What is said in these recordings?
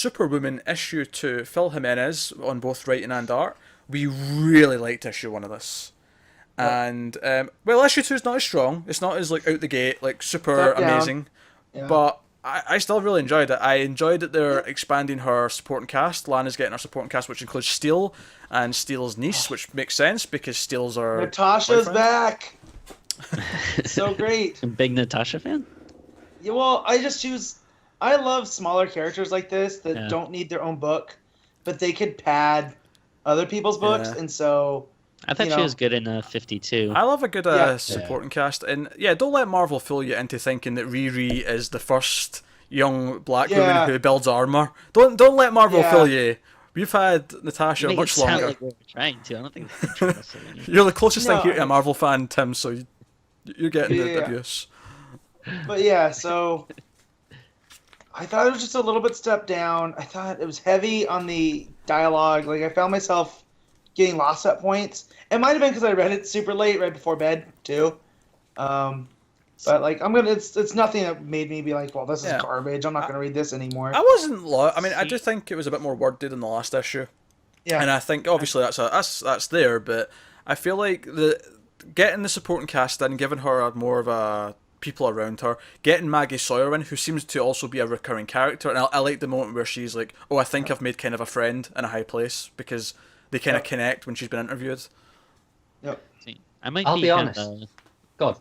Superwoman issue 2, Phil Jimenez on both writing and art. We really liked issue 1 of this. And, well, issue 2 is not as strong. It's not as, like, out the gate, like, super amazing. Yeah. But I still really enjoyed it. I enjoyed that they're expanding her supporting cast. Lana's getting her supporting cast, which includes Steel and Steel's niece, which makes sense because Steel's our Natasha's boyfriend. Back! So great. A big Natasha fan? Yeah, well, I love smaller characters like this that don't need their own book, but they could pad other people's books, and so... I thought she was good in 52. I love a good supporting cast. And, don't let Marvel fool you into thinking that Riri is the first young black woman who builds armor. Don't let Marvel fool you. We've had Natasha much longer. Like we're trying to. I don't think we're trying to You're the closest thing here to a Marvel fan, Tim, so you're getting the abuse. But so I thought it was just a little bit stepped down. I thought it was heavy on the dialogue. Like, I found myself getting lost at points. It might have been because I read it super late, right before bed, too. But, like, it's nothing that made me be like, well, this is garbage. I'm not going to read this anymore. I wasn't I do think it was a bit more worded than the last issue. Yeah. And I think, obviously, that's there, but I feel like getting the supporting cast in, giving her more of a people around her, getting Maggie Sawyer in, who seems to also be a recurring character, and I like the moment where she's like, oh, I think I've made kind of a friend in a high place, because they kind of connect when she's been interviewed. Yep. I'll be honest. God.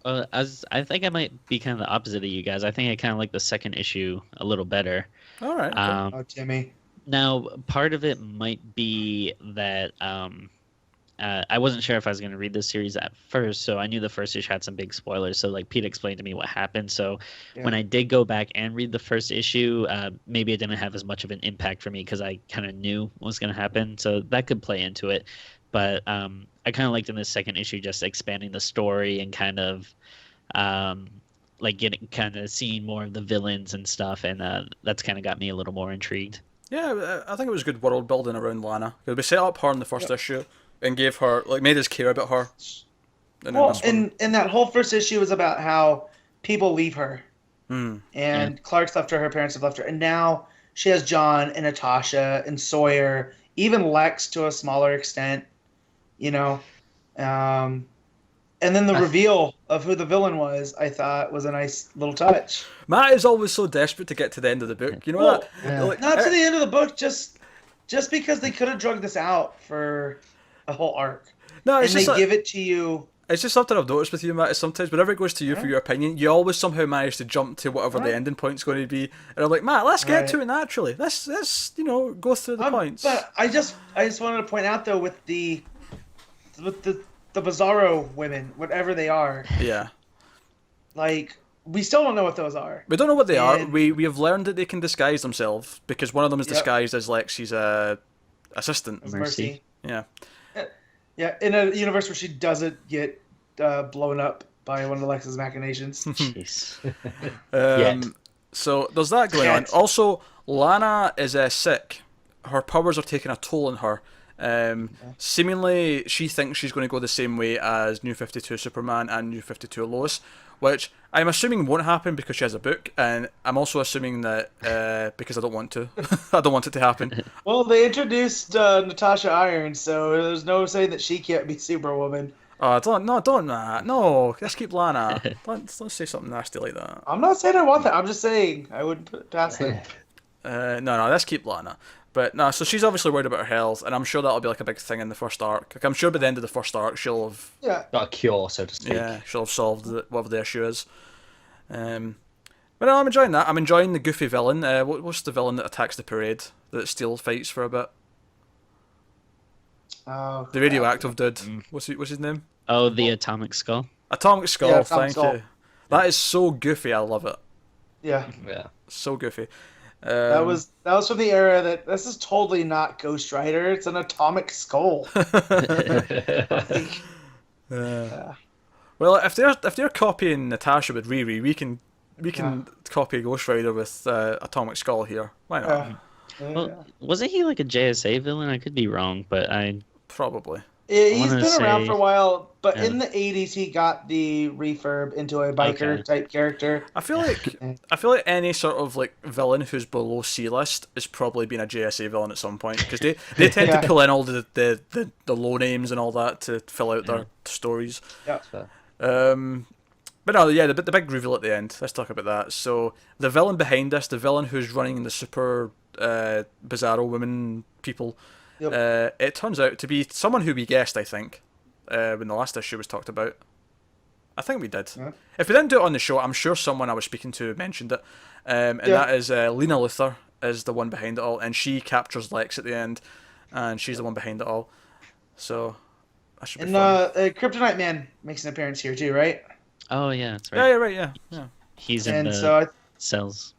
I think I might be kind of the opposite of you guys. I think I kind of like the second issue a little better. All right. Okay. Timmy. Now, part of it might be that I wasn't sure if I was going to read this series at first, so I knew the first issue had some big spoilers. So, like, Pete explained to me what happened. So, when I did go back and read the first issue, maybe it didn't have as much of an impact for me because I kind of knew what was going to happen. So that could play into it. But I kind of liked in the second issue just expanding the story and kind of like seeing more of the villains and stuff, and that's kind of got me a little more intrigued. Yeah, I think it was good world building around Lana. Because we set up her in the first issue and gave her, like, made us care about her. And that whole first issue was about how people leave her. And Clark's left her, her parents have left her, and now she has John and Natasha and Sawyer, even Lex to a smaller extent, and then the reveal of who the villain was, I thought, was a nice little touch. Matt is always so desperate to get to the end of the book. You know that? Like, not to the end of the book, just because they could have drugged this out for a whole arc. No, it's and they give it to you. It's just something I've noticed with you, Matt. Is sometimes whenever it goes to you for your opinion, you always somehow manage to jump to whatever the ending point's going to be. And I'm like, Matt, let's get to it naturally. Let's go through the points. But I just wanted to point out though, with the Bizarro women, whatever they are. Yeah. Like, we still don't know what those are. We don't know what they are. We have learned that they can disguise themselves because one of them is disguised as Lexi's assistant. Mercy. Yeah. Yeah, in a universe where she doesn't get blown up by one of Alexa's machinations. Jeez. So there's that going on. Also, Lana is sick. Her powers are taking a toll on her. Seemingly, she thinks she's going to go the same way as New 52 Superman and New 52 Lois, which I'm assuming won't happen because she has a book, and I'm also assuming that because I don't want to. I don't want it to happen. Well, they introduced Natasha Irons, so there's no saying that she can't be Superwoman. Oh, don't that. No, let's keep Lana. Don't say something nasty like that. I'm not saying I want that. I'm just saying I wouldn't put it past them. No, let's keep Lana. But no, so she's obviously worried about her health, and I'm sure that'll be like a big thing in the first arc. Like, I'm sure by the end of the first arc, she'll have got a cure, so to speak. Yeah, she'll have solved whatever the issue is. But no, I'm enjoying that. I'm enjoying the goofy villain. What's the villain that attacks the parade that Steel fights for a bit? Oh, the radioactive dude. What's his name? Oh, the Atomic Skull. Atomic Skull. Yeah, thank you. That is so goofy. I love it. Yeah. So goofy. That was from the era that this is totally not Ghost Rider. It's an atomic skull. Well, if they're copying Natasha with Riri, we can copy Ghost Rider with Atomic Skull here. Why not? Well, wasn't he like a JSA villain? I could be wrong, but I probably. Yeah, he's been around for a while. But in the 80s, he got the refurb into a biker type character. I feel like any sort of like villain who's below C list is probably been a JSA villain at some point, because they tend to pull in all the low names and all that to fill out their stories. Yeah. But no, yeah, the big reveal at the end. Let's talk about that. So the villain behind this, the villain who's running the super Bizarro women people, it turns out to be someone who we guessed, I think, when the last issue was talked about. I think we did. Yeah. If we didn't do it on the show, I'm sure someone I was speaking to mentioned it. That is Lena Luthor is the one behind it all, and she captures Lex at the end, and she's the one behind it all. So that should be fun. Kryptonite Man makes an appearance here too, right? Oh yeah, that's right. Yeah. He's in the cells.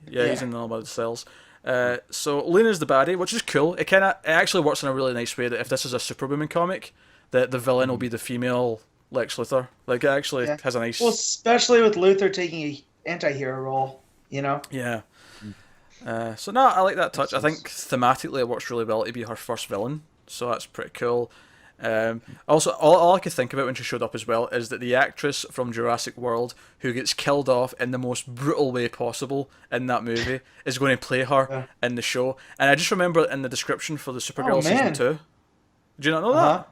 Yeah, he's in the cells. So Lena's the baddie, which is cool. It actually works in a really nice way that if this is a Superwoman comic, that the villain will be the female Lex Luthor. Like, it actually has a nice... Well, especially with Luthor taking a anti-hero role, you know? Yeah. So no, I like that touch. I think thematically it works really well to be her first villain, so that's pretty cool. Also, all I could think about when she showed up as well is that the actress from Jurassic World who gets killed off in the most brutal way possible in that movie is going to play her in the show. And I just remember in the description for the Supergirl season 2. Do you not know that?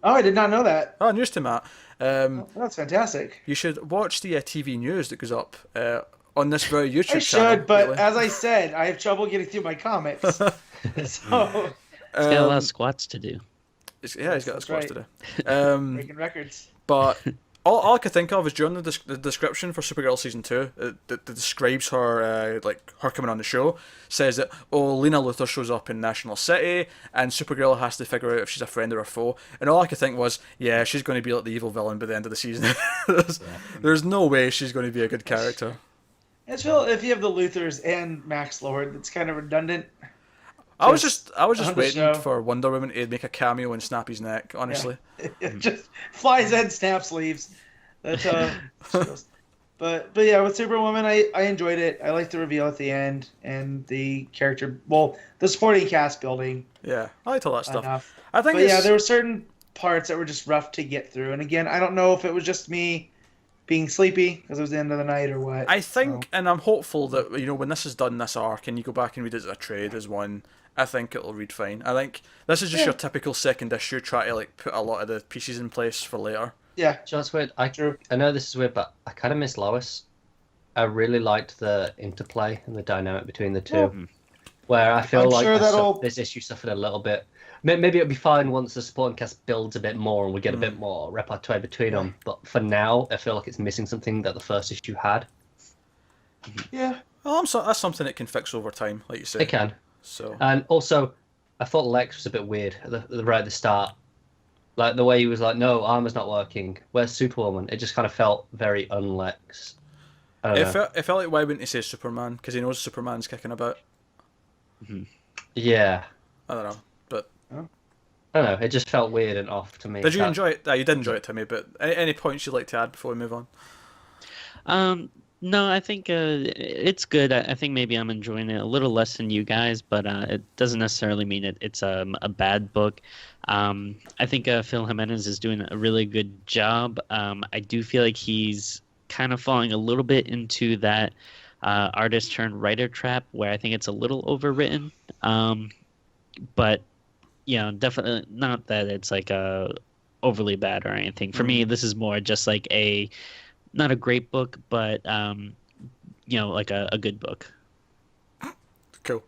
Oh, I did not know that. Oh, news to Matt. That's fantastic. You should watch the TV news that goes up on this very YouTube channel. I should, but really. As I said, I have trouble getting through my comics. So he's got a lot of squats to do. He's got squats to do. Breaking records. But all I could think of is during the description for Supergirl season 2 that describes her her coming on the show, says that Lena Luthor shows up in National City and Supergirl has to figure out if she's a friend or a foe. And all I could think was, she's going to be like the evil villain by the end of the season. There's no way she's going to be a good character. I feel if you have the Luthors and Max Lord, it's kind of redundant. I was just waiting for Wonder Woman to make a cameo and snap his neck, honestly. Yeah. Just flies head, snaps leaves. That's but yeah, with Superwoman, I enjoyed it. I liked the reveal at the end and the character, the supporting cast building. Yeah, I liked all that stuff. Enough. I think there were certain parts that were just rough to get through. And again, I don't know if it was just me being sleepy because it was the end of the night or what. I think, and I'm hopeful that when this is done, this arc, and you go back and read it as a trade as one, I think it'll read fine. I think this is just your typical second issue, try to put a lot of the pieces in place for later. Yeah, just weird. I know this is weird, but I kind of miss Lois. I really liked the interplay and the dynamic between the two. Where I feel this issue suffered a little bit. Maybe it'll be fine once the supporting cast builds a bit more and we get a bit more repertoire between them. But for now, I feel like it's missing something that the first issue had. Yeah. Well, that's something it can fix over time, like you say. It can. So. And also, I thought right at the start. Like the way he was like, no, armor's not working. Where's Superwoman? It just kind of felt very unlex. It felt like, why wouldn't he say Superman? Because he knows Superman's kicking about. Yeah. I don't know, but... I don't know, it just felt weird and off to me. Did you enjoy it? You did enjoy it, Timmy, but any points you'd like to add before we move on? No, I think it's good. I think maybe I'm enjoying it a little less than you guys, but it doesn't necessarily mean it's a bad book. I think Phil Jimenez is doing a really good job. I do feel like he's kind of falling a little bit into that artist turned writer trap where I think it's a little overwritten. But definitely not that it's like overly bad or anything. For me, this is more just like not a great book, but like a good book. Cool.